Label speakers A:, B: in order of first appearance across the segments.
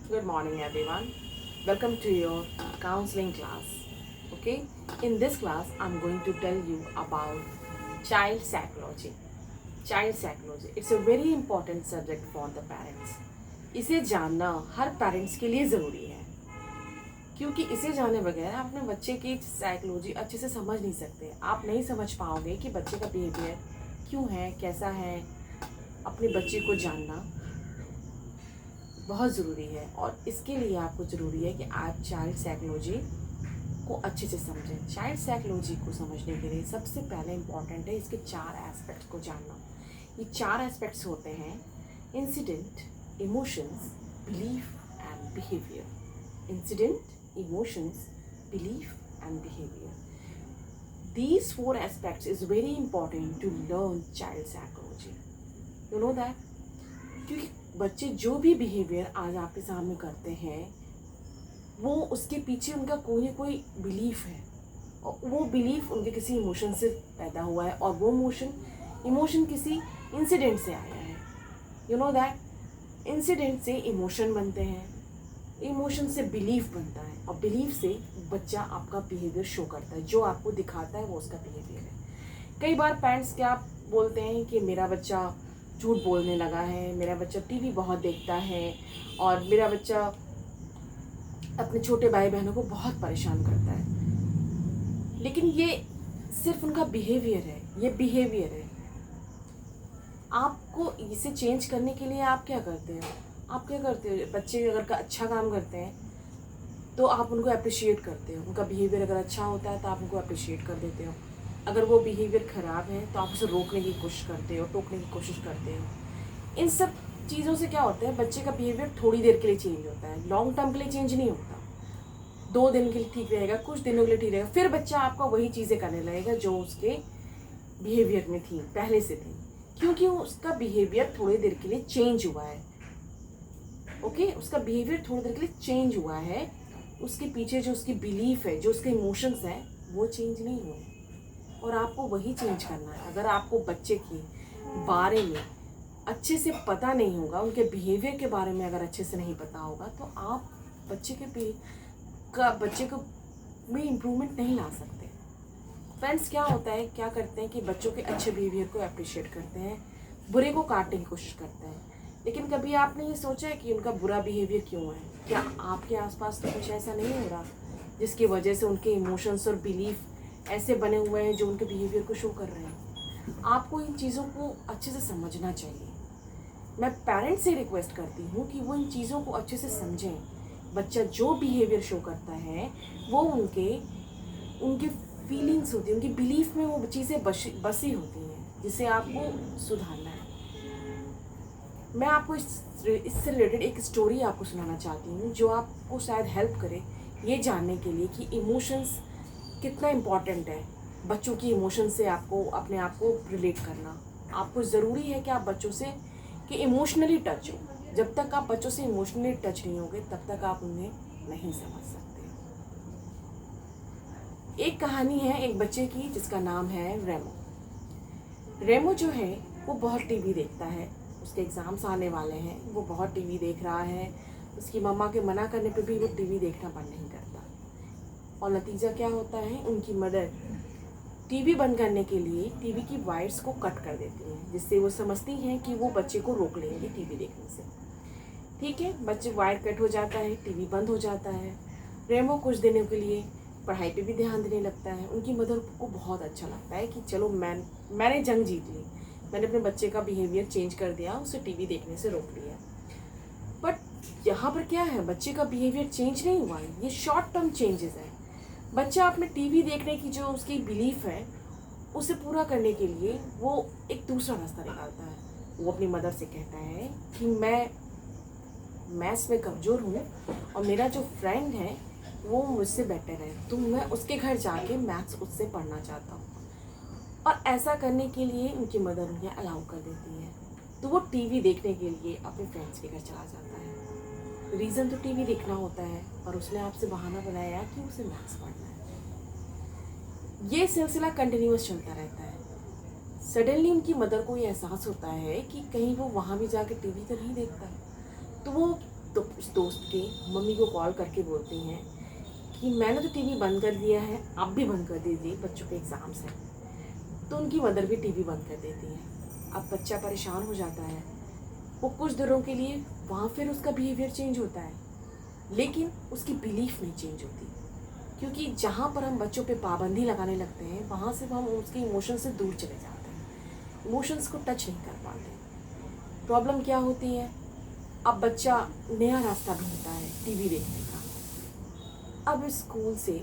A: Good morning, everyone. Welcome to your counseling class. Okay, in this class, I'm going to tell you about child psychology. Child psychology. It's a very important subject for the parents. इसे जानना हर parents के लिए ज़रूरी है क्योंकि इसे जाने बगैर आप अपने बच्चे की साइकोलॉजी अच्छे से समझ नहीं सकते। आप नहीं समझ पाओगे कि बच्चे का बिहेवियर क्यों है, कैसा है। अपने बच्चे को जानना बहुत ज़रूरी है और इसके लिए आपको ज़रूरी है कि आप चाइल्ड साइकोलॉजी को अच्छे से समझें। चाइल्ड साइकोलॉजी को समझने के लिए सबसे पहले इम्पॉर्टेंट है इसके 4 एस्पेक्ट्स को जानना। ये 4 एस्पेक्ट्स होते हैं: incident, emotions, belief and behaviour. Incident, emotions, belief and behaviour. These 4 aspects is very important to learn child psychology. You know that? क्योंकि बच्चे जो भी बिहेवियर आज आपके सामने करते हैं वो उसके पीछे उनका कोई ना कोई बिलीफ है और वो बिलीफ उनके किसी इमोशन से पैदा हुआ है और वो इमोशन किसी इंसिडेंट से आया है। यू नो दैट इंसिडेंट से इमोशन बनते हैं, इमोशन से बिलीफ बनता है और बिलीफ से बच्चा आपका बिहेवियर शो करता है। जो आपको दिखाता है वो उसका बिहेवियर है। कई बार पेरेंट्स क्या बोलते हैं कि मेरा बच्चा झूठ बोलने लगा है, मेरा बच्चा टीवी बहुत देखता है और मेरा बच्चा अपने छोटे भाई बहनों को बहुत परेशान करता है। लेकिन ये सिर्फ उनका बिहेवियर है, ये बिहेवियर है। आपको इसे चेंज करने के लिए आप क्या करते हो? बच्चे अगर का अच्छा काम करते हैं तो आप उनको अप्रिशिएट करते हो। उनका बिहेवियर अगर अच्छा होता है तो आप उनको अप्रिशिएट कर देते हो। अगर वो बिहेवियर ख़राब है तो आप उसे रोकने की कोशिश करते हो, टोकने की कोशिश करते हो। इन सब चीज़ों से क्या होता है, बच्चे का बिहेवियर थोड़ी देर के लिए चेंज होता है, लॉन्ग टर्म के लिए चेंज नहीं होता। 2 दिन के लिए ठीक रहेगा, कुछ दिनों के लिए ठीक रहेगा, फिर बच्चा आपका वही चीज़ें करने लगेगा जो उसके बिहेवियर में थी, पहले से थी, क्योंकि उसका बिहेवियर थोड़ी देर के लिए चेंज हुआ है। ओके, उसका बिहेवियर थोड़ी देर के लिए चेंज हुआ है। उसके पीछे जो उसकी बिलीफ है, जो उसके इमोशंस हैं, वो चेंज नहीं हुए और आपको वही चेंज करना है। अगर आपको बच्चे के बारे में अच्छे से पता नहीं होगा, उनके बिहेवियर के बारे में अगर अच्छे से नहीं पता होगा तो आप बच्चे को में इम्प्रूवमेंट नहीं ला सकते। फ्रेंड्स, क्या होता है, क्या करते हैं कि बच्चों के अच्छे बिहेवियर को अप्रिशिएट करते हैं, बुरे को काटने की कोशिश करते हैं। लेकिन कभी आपने ये सोचा है कि उनका बुरा बिहेवियर क्यों है? क्या आपके आसपास तो कुछ ऐसा नहीं हो रहा जिसकी वजह से उनके इमोशंस और बिलीफ ऐसे बने हुए हैं जो उनके बिहेवियर को शो कर रहे हैं? आपको इन चीज़ों को अच्छे से समझना चाहिए। मैं पेरेंट्स से रिक्वेस्ट करती हूँ कि वो इन चीज़ों को अच्छे से समझें। बच्चा जो बिहेवियर शो करता है वो उनके उनके फीलिंग्स होती हैं, उनकी बिलीफ में वो चीज़ें बसी होती हैं जिसे आपको सुधारना है। मैं आपको इससे रिलेटेड एक स्टोरी आपको सुनाना चाहती हूँ जो आपको शायद हेल्प करे ये जानने के लिए कि इमोशंस कितना इम्पॉर्टेंट है। बच्चों की इमोशन से आपको अपने आप को रिलेट करना, आपको ज़रूरी है कि आप बच्चों से कि इमोशनली टच हो। जब तक आप बच्चों से इमोशनली टच नहीं होगे तब तक आप उन्हें नहीं समझ सकते। एक कहानी है एक बच्चे की जिसका नाम है रेमो। रेमो जो है वो बहुत टीवी देखता है। उसके एग्ज़ाम्स आने वाले हैं, वो बहुत टीवी देख रहा है। उसकी मम्मा के मना करने पे भी वो टीवी देखना बंद नहीं करता और नतीजा क्या होता है, उनकी मदर टीवी बंद करने के लिए टीवी की वायर्स को कट कर देती हैं, जिससे वो समझती हैं कि वो बच्चे को रोक लेंगे टीवी देखने से। ठीक है, बच्चे वायर कट हो जाता है, टीवी बंद हो जाता है। रेमो कुछ दिनों के लिए पढ़ाई पे भी ध्यान देने लगता है। उनकी मदर को बहुत अच्छा लगता है कि चलो मैंने जंग जीत ली, मैंने अपने बच्चे का बिहेवियर चेंज कर दिया, उसे टीवी देखने से रोक लिया। बट यहाँ पर क्या है, बच्चे का बिहेवियर चेंज नहीं हुआ है, ये शॉर्ट टर्म चेंजेस है। बच्चा अपने टीवी देखने की जो उसकी बिलीफ है उसे पूरा करने के लिए वो एक दूसरा रास्ता निकालता है। वो अपनी मदर से कहता है कि मैं मैथ्स में कमज़ोर हूँ और मेरा जो फ्रेंड है वो मुझसे बेटर है, तो मैं उसके घर जाके मैथ्स उससे पढ़ना चाहता हूँ। और ऐसा करने के लिए उनकी मदर उन्हें अलाउ कर देती है। तो वो टीवी देखने के लिए अपने फ्रेंड्स के घर चला जाता है। रीज़न तो टीवी देखना होता है और उसने आपसे बहाना बनाया कि उसे मैथ्स पढ़ना है। ये सिलसिला कंटिन्यूस चलता रहता है। सडनली उनकी मदर को ये एहसास होता है कि कहीं वो वहाँ भी जाके टीवी तो नहीं देखता। तो वो उस दोस्त के मम्मी को कॉल करके बोलती हैं कि मैंने तो टीवी बंद कर दिया है, आप भी बंद कर दीजिए, बच्चों के एग्ज़ाम्स हैं। तो उनकी मदर भी टीवी बंद कर देती है। अब बच्चा परेशान हो जाता है। वो कुछ दिनों के लिए वहाँ फिर उसका बिहेवियर चेंज होता है, लेकिन उसकी बिलीफ नहीं चेंज होती, क्योंकि जहाँ पर हम बच्चों पे पाबंदी लगाने लगते हैं वहाँ से हम उसके इमोशन से दूर चले जाते हैं, इमोशंस को टच नहीं कर पाते। प्रॉब्लम क्या होती है, अब बच्चा नया रास्ता ढूंढता है टीवी देखने का। अब स्कूल से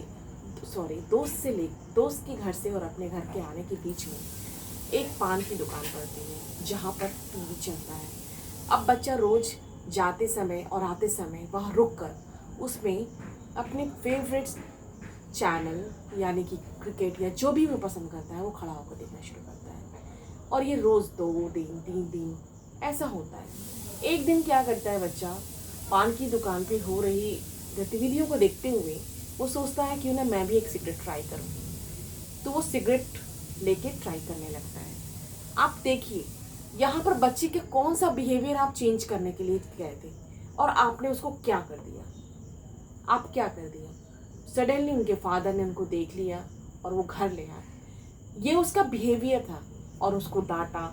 A: दोस्त के घर से और अपने घर के आने के बीच में एक पान की दुकान पड़ती है जहाँ पर टीवी चलता है। अब बच्चा रोज़ जाते समय और आते समय वहाँ रुक कर उसमें अपने फेवरेट चैनल यानी कि क्रिकेट या जो भी वो पसंद करता है वो खड़ा होकर देखना शुरू करता है। और ये रोज़ 2 दिन 3 दिन ऐसा होता है। एक दिन क्या करता है बच्चा, पान की दुकान पे हो रही गतिविधियों को देखते हुए वो सोचता है क्यों ना मैं भी एक सिगरेट ट्राई करूँ। तो वो सिगरेट लेके ट्राई करने लगता है। आप देखिए यहाँ पर बच्चे के कौन सा बिहेवियर आप चेंज करने के लिए गए थे और आपने उसको क्या कर दिया। आप क्या कर दिया, सडनली उनके फादर ने उनको देख लिया और वो घर ले आए। ये उसका बिहेवियर था और उसको डांटा,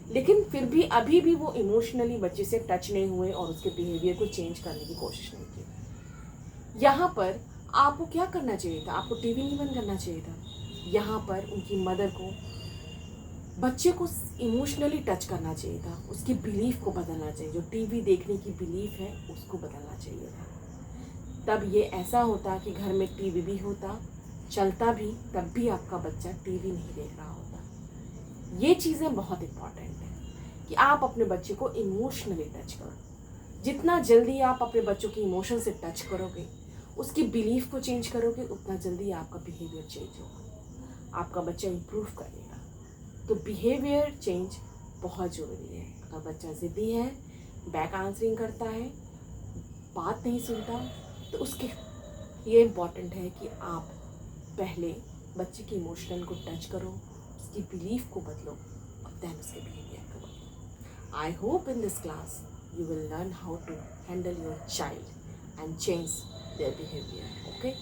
A: लेकिन फिर भी अभी भी वो इमोशनली बच्चे से टच नहीं हुए और उसके बिहेवियर को चेंज करने की कोशिश नहीं की। यहाँ पर आपको क्या करना चाहिए था, आपको टीवी नहीं बंद करना चाहिए था। यहाँ पर उनकी मदर को बच्चे को इमोशनली टच करना चाहिए था, उसकी बिलीफ को बदलना चाहिए, जो टीवी देखने की बिलीफ है उसको बदलना चाहिए था। तब ये ऐसा होता कि घर में टीवी भी होता, चलता भी, तब भी आपका बच्चा टीवी नहीं देख रहा होता। ये चीज़ें बहुत इम्पॉर्टेंट है कि आप अपने बच्चे को इमोशनली टच करो। जितना जल्दी आप अपने बच्चों की इमोशन से टच करोगे, उसकी बिलीफ को चेंज करोगे, उतना जल्दी आपका बिहेवियर चेंज होगा, आपका बच्चा इम्प्रूव करेगा। तो बिहेवियर चेंज बहुत ज़रूरी है। अगर बच्चा ज़िद्दी है, बैक आंसरिंग करता है, बात नहीं सुनता, तो उसके ये इम्पॉर्टेंट है कि आप पहले बच्चे की इमोशन को टच करो, उसकी बिलीफ को बदलो और देन उसके बिहेवियर को बदलो। I hope in this class you will learn how to handle your child and change their behavior. Okay?